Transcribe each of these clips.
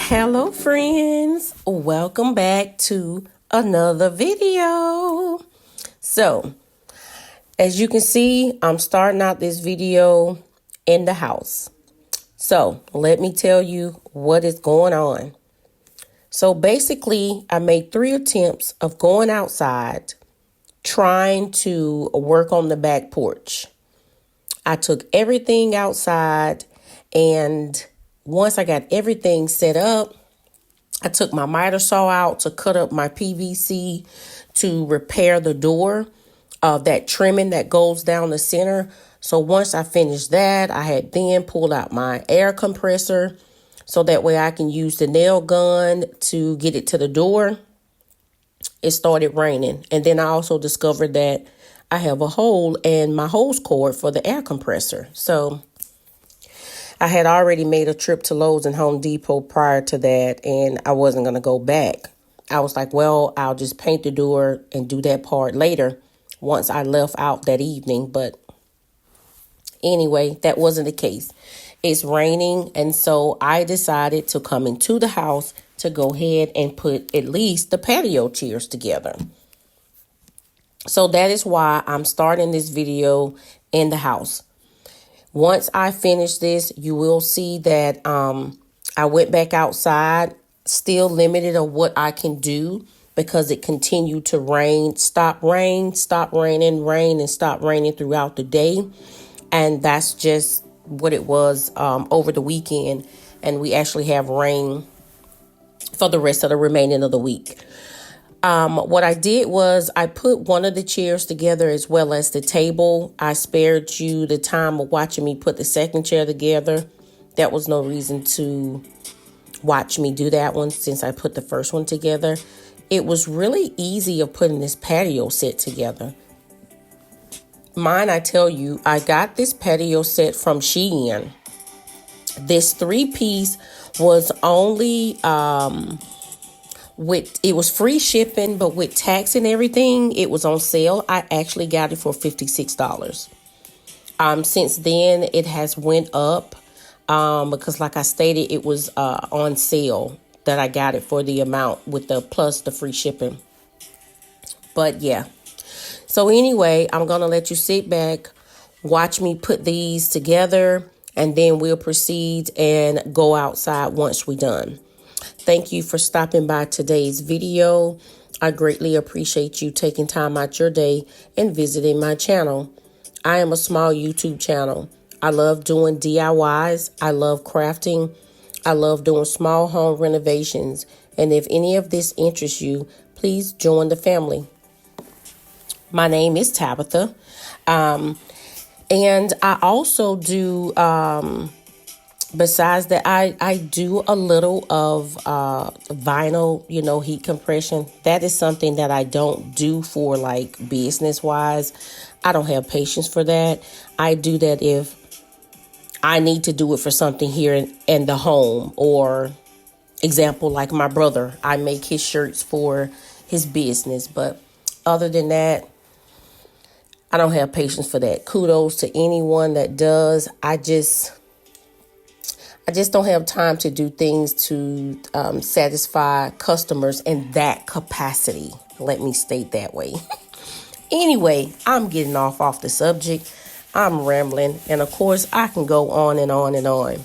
Hello friends, welcome back to another video. So as you can see, I'm starting out this video in the house. So let me tell you what is going on. So basically I made 3 attempts of going outside trying to work on the back porch. I took everything outside, and once I got everything set up, I took my miter saw out to cut up my PVC to repair the door of that trimming that goes down the center. So once I finished that, I had then pulled out my air compressor so that way I can use the nail gun to get it to the door. It started raining, and then I also discovered that I have a hole in my hose cord for the air compressor. So I had already made a trip to Lowe's and Home Depot prior to that, and I wasn't going to go back. I was like, well, I'll just paint the door and do that part later once I left out that evening. But anyway, that wasn't the case. It's raining, and so I decided to come into the house to go ahead and put at least the patio chairs together. So that is why I'm starting this video in the house. Once I finish this, you will see that I went back outside, still limited on what I can do because it continued to rain, stop raining, rain, and stop raining throughout the day. And that's just what it was over the weekend. And we actually have rain for the rest of the remaining of the week. What I did was I put one of the chairs together as well as the table. I spared you the time of watching me put the second chair together. That was no reason to watch me do that one since I put the first one together. It was really easy of putting this patio set together. Mine, I tell you, I got this patio set from Shein. This 3-piece was only it was free shipping, but with tax and everything, it was on sale. I actually got it for $56. Since then, it has went up because, like I stated, it was on sale that I got it for the amount with the plus the free shipping. But yeah. So anyway, I'm going to let you sit back, watch me put these together, and then we'll proceed and go outside once we're done. Thank you for stopping by today's video. I greatly appreciate you taking time out your day and visiting my channel. I am a small YouTube channel. I love doing DIYs. I love crafting. I love doing small home renovations. And if any of this interests you, please join the family. My name is Tabitha. And I also do... Besides that, I do a little of vinyl, heat compression. That is something that I don't do for like business wise. I don't have patience for that. I do that if I need to do it for something here in the home, or example, like my brother, I make his shirts for his business. But other than that, I don't have patience for that. Kudos to anyone that does. I just don't have time to do things to satisfy customers in that capacity. Let me state that way. Anyway, I'm getting off the subject. I'm rambling. And of course, I can go on and on and on.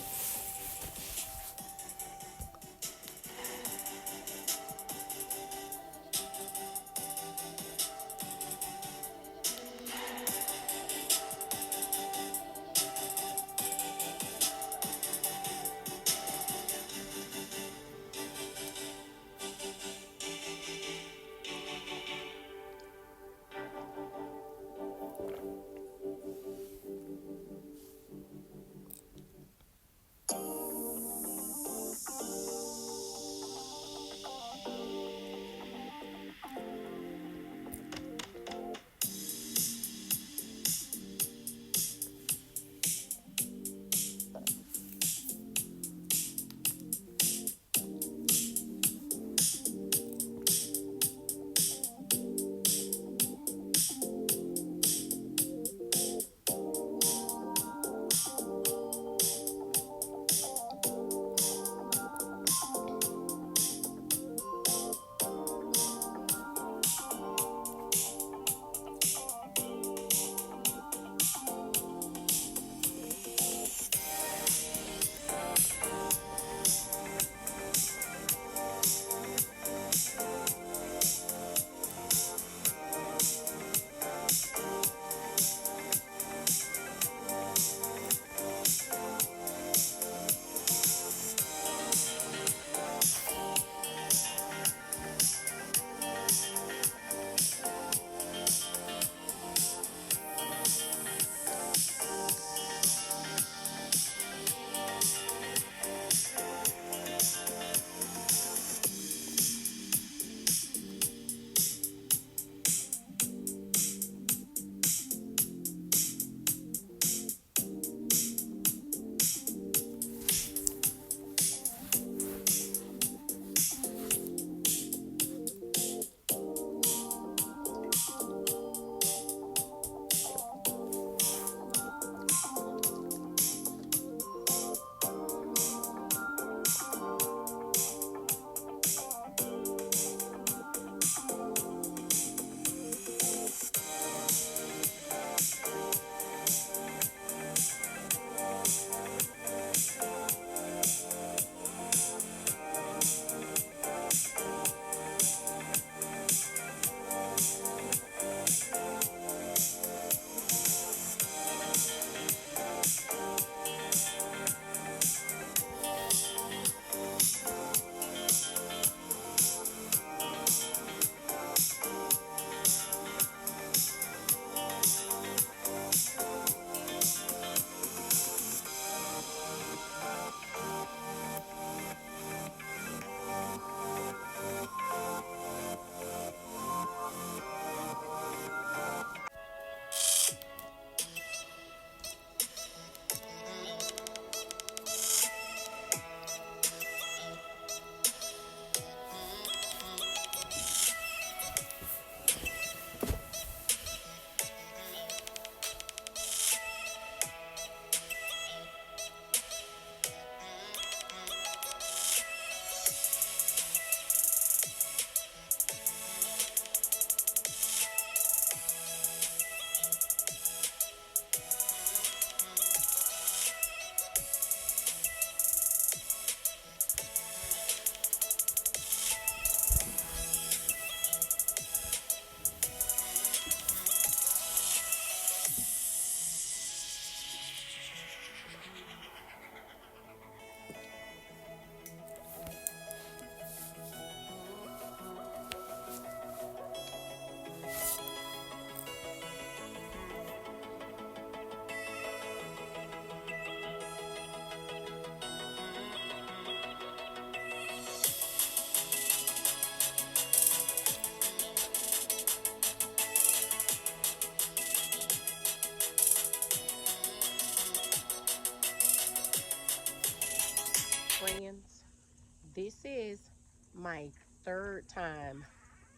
third time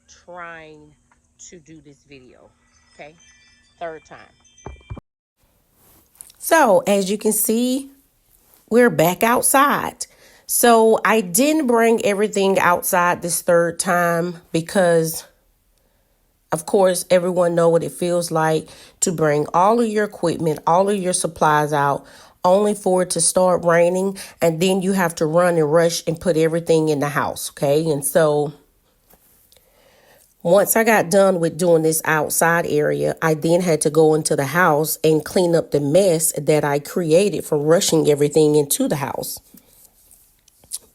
trying to do this video. Okay, third time. So as you can see, we're back outside. So I didn't bring everything outside this third time because, of course, everyone know what it feels like to bring all of your equipment, all of your supplies out, only for it to start raining, and then you have to run and rush and put everything in the house, okay? And so once I got done with doing this outside area, I then had to go into the house and clean up the mess that I created from rushing everything into the house.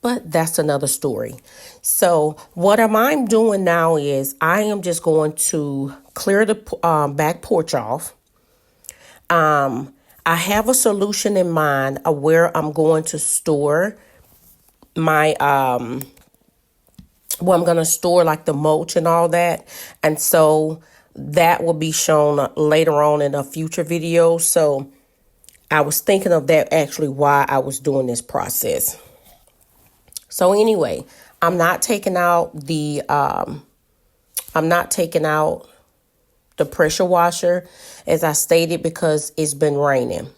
But that's another story. So what I'm doing now is I am just going to clear the back porch off. I have a solution in mind of where I'm going to store my where I'm going to store like the mulch and all that. And so that will be shown later on in a future video. So I was thinking of that actually while I was doing this process. So anyway, I'm not taking out the pressure washer, as I stated, because it's been raining.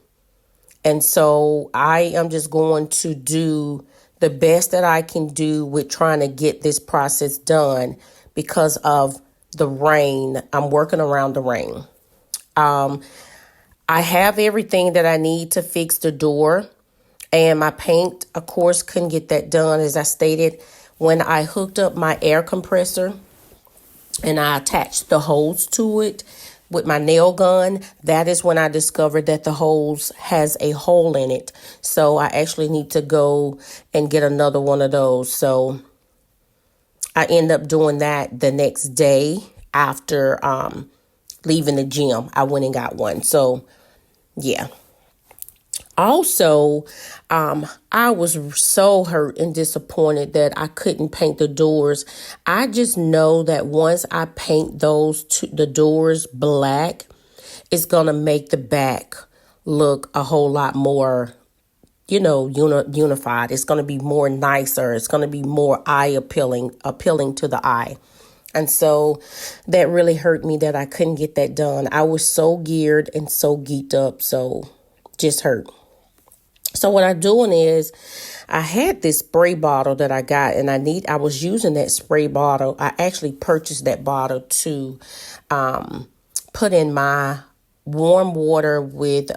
And so I am just going to do the best that I can do with trying to get this process done because of the rain. I'm working around the rain. I have everything that I need to fix the door. And my paint, of course, couldn't get that done. As I stated, when I hooked up my air compressor and I attached the hose to it with my nail gun, that is when I discovered that the hose has a hole in it. So I actually need to go and get another one of those. So I end up doing that the next day after leaving the gym. I went and got one. So, yeah. Also, I was so hurt and disappointed that I couldn't paint the doors. I just know that once I paint the doors black, it's going to make the back look a whole lot more, unified. It's going to be more nicer. It's going to be more appealing to the eye. And so that really hurt me that I couldn't get that done. I was so geared and so geeked up. So just hurt. So what I'm doing is I had this spray bottle that I got and I was using that spray bottle. I actually purchased that bottle to put in my warm water with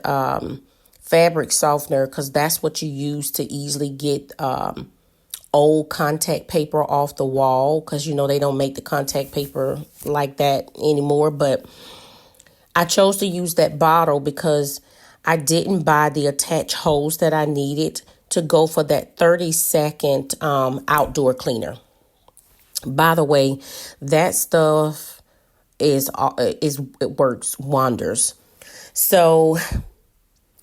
fabric softener, because that's what you use to easily get old contact paper off the wall, because they don't make the contact paper like that anymore. But I chose to use that bottle because I didn't buy the attached hose that I needed to go for that 30-second outdoor cleaner. By the way, that stuff it works wonders. So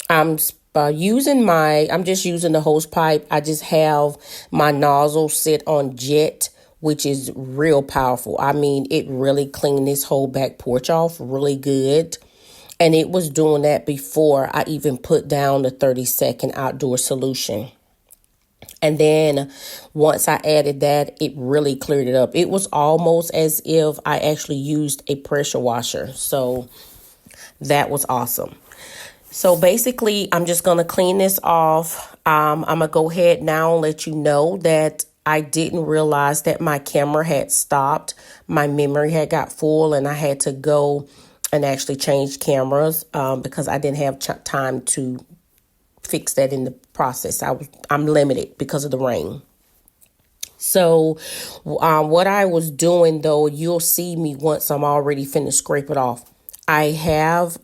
I'm just using the hose pipe. I just have my nozzle sit on jet, which is real powerful. I mean, it really cleaned this whole back porch off really good. And it was doing that before I even put down the 30-second outdoor solution. And then once I added that, it really cleared it up. It was almost as if I actually used a pressure washer. So that was awesome. So basically, I'm just going to clean this off. I'm going to go ahead now and let you know that I didn't realize that my camera had stopped. My memory had got full and I had to go and actually change cameras because I didn't have time to fix that in the process. I'm limited because of the rain. So what I was doing, though, you'll see me once I'm already finished scrape it off. I have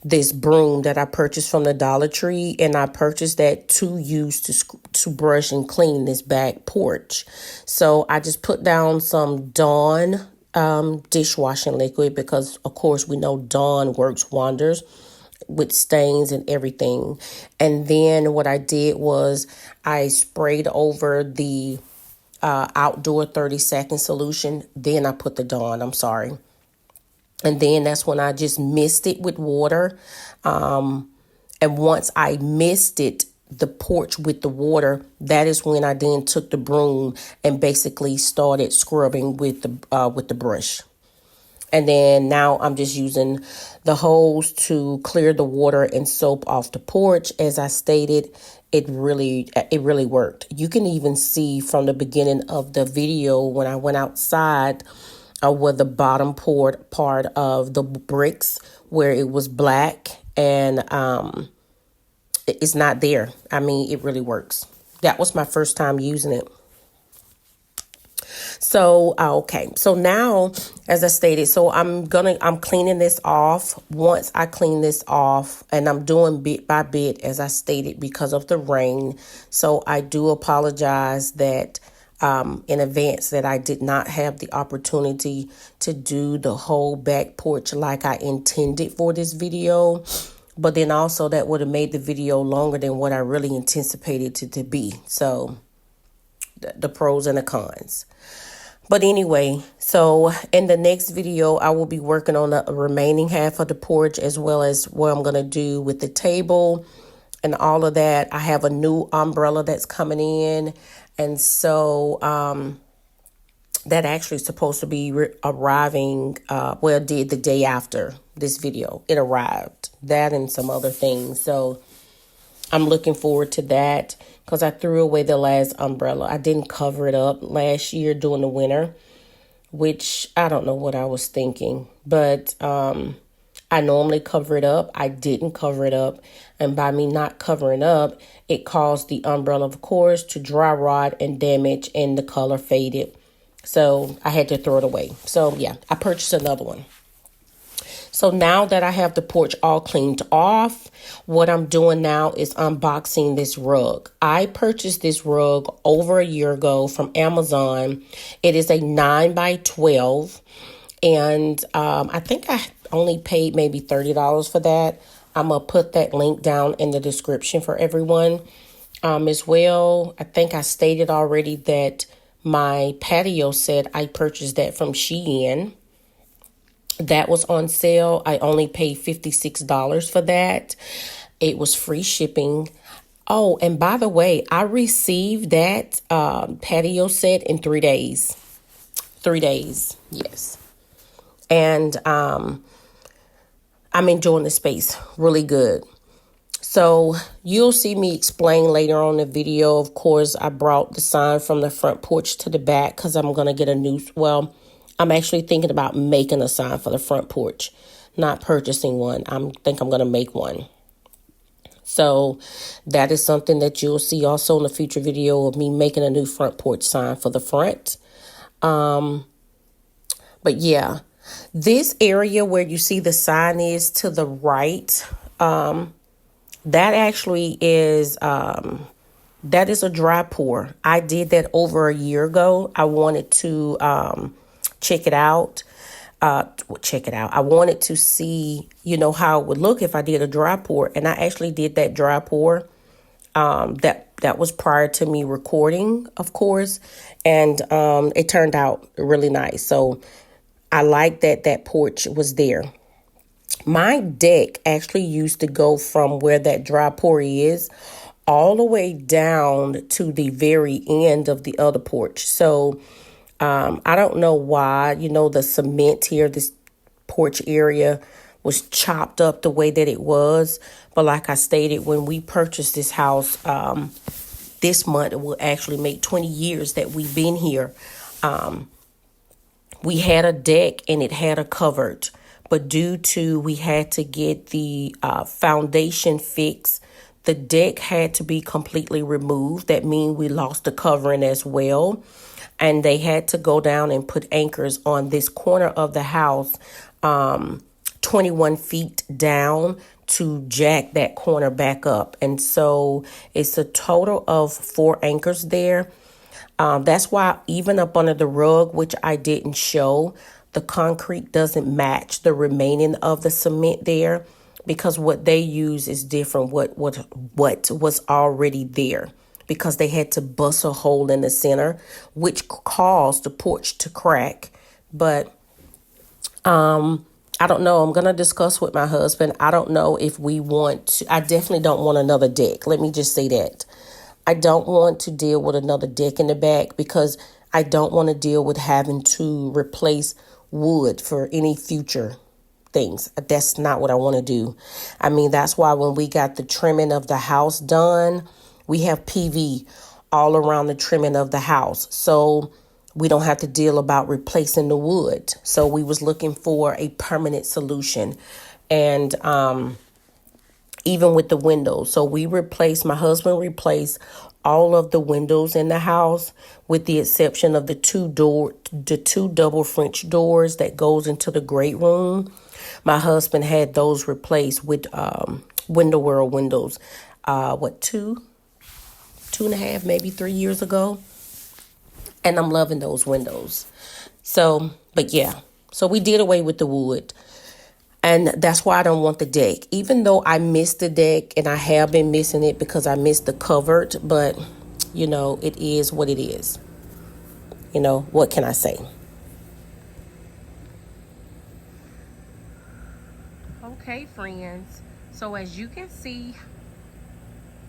this broom that I purchased from the Dollar Tree, and I purchased that to use to brush and clean this back porch. So I just put down some Dawn dishwashing liquid because, of course, we know Dawn works wonders with stains and everything. And then what I did was I sprayed over the outdoor 30-second solution. Then I put the Dawn. I'm sorry. And then that's when I just mixed it with water. And once I mixed it the porch with the water, that is when I then took the broom and basically started scrubbing with the brush. And then now I'm just using the hose to clear the water and soap off the porch. As I stated, it really worked. You can even see from the beginning of the video when I went outside where the bottom part of the bricks where it was black and it's not there. I mean, it really works. That was my first time using it. So, okay. So now, as I stated, so I'm cleaning this off. Once I clean this off, and I'm doing bit by bit, as I stated, because of the rain. So I do apologize that in advance that I did not have the opportunity to do the whole back porch like I intended for this video. But then also that would have made the video longer than what I really anticipated it to be. So the pros and the cons. But anyway, so in the next video, I will be working on the remaining half of the porch as well as what I'm going to do with the table and all of that. I have a new umbrella that's coming in. And so that actually is supposed to be arriving, the day after this video. It arrived. That and some other things. So I'm looking forward to that because I threw away the last umbrella. I didn't cover it up last year during the winter, which I don't know what I was thinking. But I normally cover it up. I didn't cover it up. And by me not covering up, it caused the umbrella, of course, to dry rot and damage, and the color faded. So I had to throw it away. So, yeah, I purchased another one. So now that I have the porch all cleaned off, what I'm doing now is unboxing this rug. I purchased this rug over a year ago from Amazon. It is a 9x12. And I think I only paid maybe $30 for that. I'm going to put that link down in the description for everyone as well. I think I stated already that my patio set, I purchased that from Shein. That was on sale. I only paid $56 for that. It was free shipping. Oh, and by the way, I received that patio set in 3 days. 3 days, yes. And I'm enjoying the space really good. So you'll see me explain later on in the video. Of course, I brought the sign from the front porch to the back because I'm going to get a new, I'm actually thinking about making a sign for the front porch, not purchasing one. I think I'm going to make one. So that is something that you'll see also in a future video of me making a new front porch sign for the front. But yeah, this area where you see the sign is to the right, that actually is, that is a dry pour. I did that over a year ago. I wanted to check it out. I wanted to see, how it would look if I did a dry pour. And I actually did that dry pour. That was prior to me recording, of course. And it turned out really nice. So I like that porch was there. My deck actually used to go from where that dry pour is all the way down to the very end of the other porch. So I don't know why, the cement here, this porch area was chopped up the way that it was. But like I stated, when we purchased this house this month, it will actually make 20 years that we've been here. We had a deck and it had a cupboard. But due to we had to get the foundation fixed, the deck had to be completely removed. That means we lost the covering as well. And they had to go down and put anchors on this corner of the house, 21 feet down to jack that corner back up. And so it's a total of 4 anchors there. That's why even up under the rug, which I didn't show, the concrete doesn't match the remaining of the cement there because what they use is different what was already there because they had to bust a hole in the center, which caused the porch to crack. But I don't know. I'm going to discuss with my husband. I don't know if we want to. I definitely don't want another deck. Let me just say that. I don't want to deal with another deck in the back because I don't want to deal with having to replace wood for any future things. That's not what I want to do. I mean, that's why when we got the trimming of the house done, we have PV all around the trimming of the house. So we don't have to deal about replacing the wood. So we was looking for a permanent solution. And even with the windows. So my husband replaced all of the windows in the house with the exception of the two double French doors that goes into the great room. My husband had those replaced with Window World windows. Two and a half, maybe 3 years ago. And I'm loving those windows. So, but yeah. So we did away with the wood. And that's why I don't want the deck. Even though I miss the deck and I have been missing it because I miss the cupboard. But, it is what it is. What can I say? Okay, friends. So as you can see,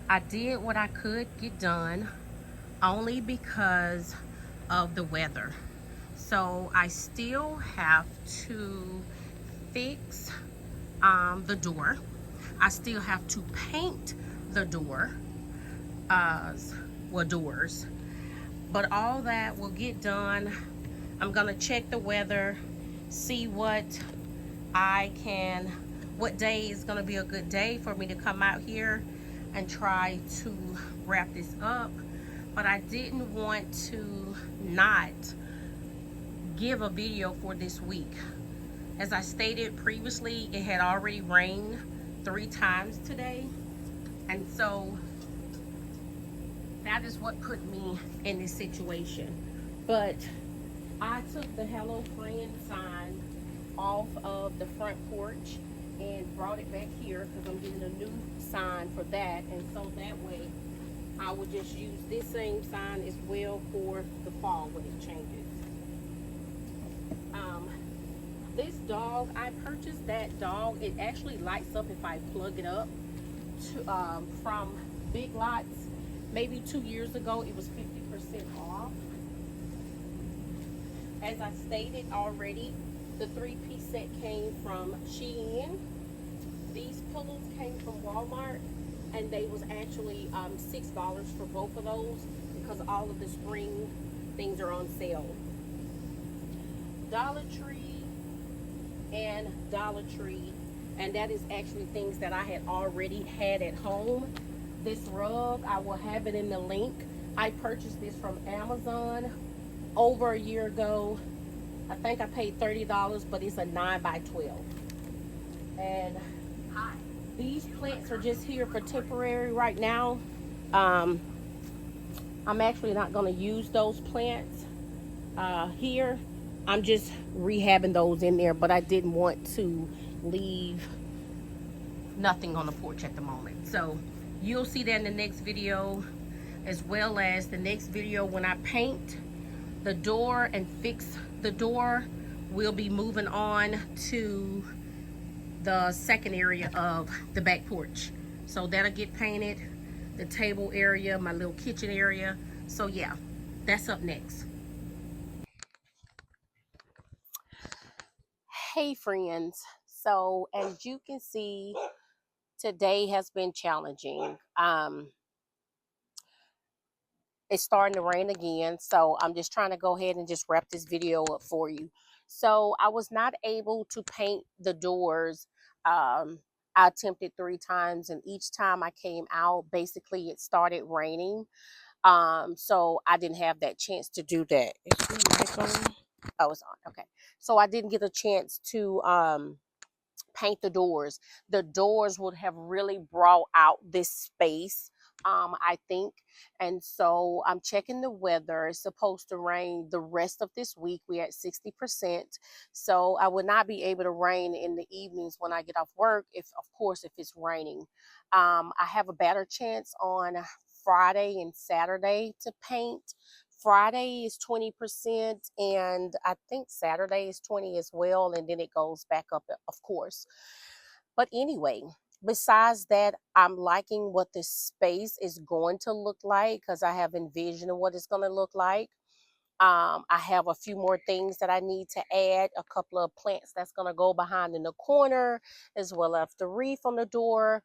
I did what I could get done only because of the weather. So I still have to fix the door. I still have to paint the doors. But all that will get done. I'm gonna check the weather, see what day is gonna be a good day for me to come out here and try to wrap this up. But I didn't want to not give a video for this week. As I stated previously, it had already rained 3 times today. And so that is what put me in this situation. But I took the Hello Friend sign off of the front porch and brought it back here because I'm getting a new sign for that. And so that way I will just use this same sign as well for the fall when it changes. This dog, I purchased that dog. It actually lights up if I plug it up from Big Lots. Maybe 2 years ago, it was 50% off. As I stated already, the 3-piece set came from Shein. These pillows came from Walmart, and they was actually $6 for both of those because all of the spring things are on sale. Dollar Tree, and that is actually things that I had already had at home. This rug, I will have it in the link. I purchased this from Amazon over a year ago. I think I paid $30, but it's a 9x12. And these plants are just here for temporary right now. I'm actually not going to use those plants here. I'm just rehabbing those in there, but I didn't want to leave nothing on the porch at the moment. So you'll see that in the next video, as well as the next video when I paint the door and fix the door. We'll be moving on to the second area of the back porch. So that'll get painted, the table area, my little kitchen area. So yeah, that's up next. Hey friends, so as you can see, today has been challenging. It's starting to rain again, so I'm just trying to go ahead and just wrap this video up for you. So I was not able to paint the doors. I attempted 3 times, and each time I came out, basically it started raining. So I didn't have that chance to do that. Is the mic on? Oh, it's on. Okay. So I didn't get a chance to paint the doors. The doors would have really brought out this space, I think. And so I'm checking the weather. It's supposed to rain the rest of this week. We're at 60%. So I will not be able to rain in the evenings when I get off work, if it's raining. I have a better chance on Friday and Saturday to paint Friday is 20%, and I think Saturday is 20 as well, and then it goes back up, of course. But anyway, besides that, I'm liking what this space is going to look like because I have envisioned what it's going to look like. I have a few more things that I need to add, a couple of plants that's going to go behind in the corner, as well as the wreath on the door.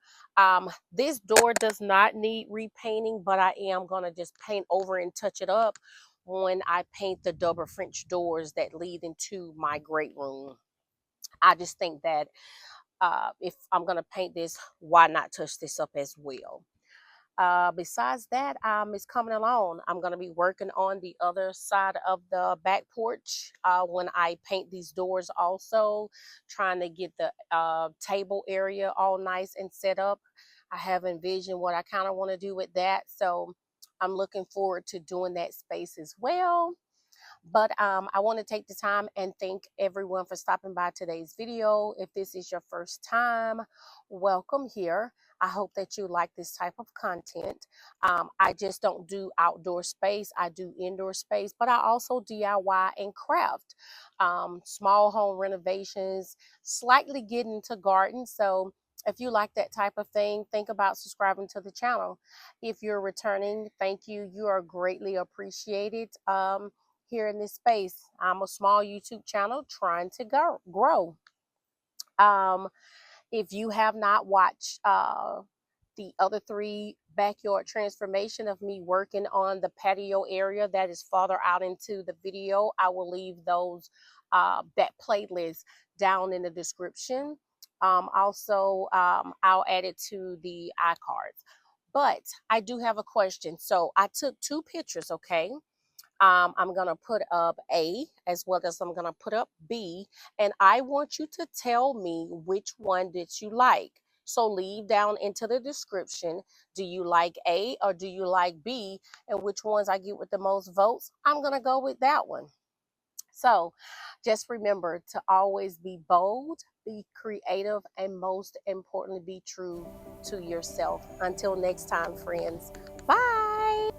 This door does not need repainting, but I am going to just paint over and touch it up when I paint the double French doors that lead into my great room. I just think that if I'm going to paint this, why not touch this up as well? Besides that, it's coming along. I'm going to be working on the other side of the back porch when I paint these doors also, trying to get the table area all nice and set up. I have envisioned what I kind of want to do with that. So I'm looking forward to doing that space as well. But I want to take the time and thank everyone for stopping by today's video. If this is your first time, welcome here. I hope that you like this type of content. I just don't do outdoor space. I do indoor space, but I also DIY and craft. Small home renovations, slightly get into gardens. So if you like that type of thing, think about subscribing to the channel. If you're returning, thank you. You are greatly appreciated. Here in this space. I'm a small YouTube channel trying to grow. Um, if you have not watched the other 3 backyard transformation of me working on the patio area that is farther out into the video, I will leave those that playlist down in the description. I'll add it to the iCards. But I do have a question. So I took 2 pictures, okay? I'm going to put up A as well as I'm going to put up B. And I want you to tell me which one did you like. So leave down into the description. Do you like A or do you like B? And which ones I get with the most votes? I'm going to go with that one. So just remember to always be bold, be creative, and most importantly, be true to yourself. Until next time, friends. Bye.